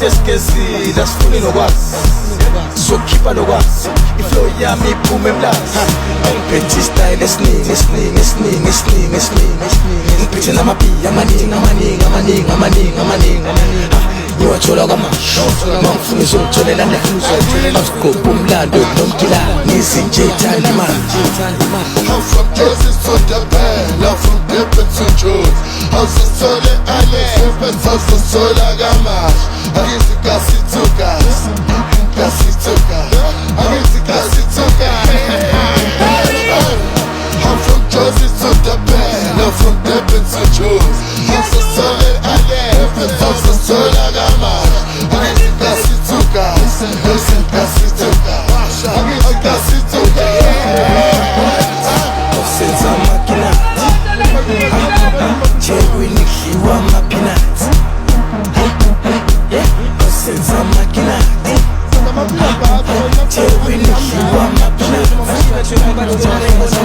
Eskezile asifuni nokwazi sokhipha nokwazi iflow yami iphume emlazi angiphethe style esiningi ngiphethe namabi amaningi ngiwathola kwamasho mangifuna izongitholela nefuna asigobha umlando nomgila ngizinje ithanda imali. I'm from Jersey to the Bend, I'm from Durban to Jones. Awuzithole ale, awuzithola kamash. Angithi kasithuka, angithi kasithuka. I'm from Jersey to the Bend, I'm from Durban to Jones. Awuzithole ale, awuzithola kamash. Angithi kasithuka, angithi kasithuka. Senza macchina Chegui nikhiwa mapinat Senza macchina Chegui nikhiwa mapinat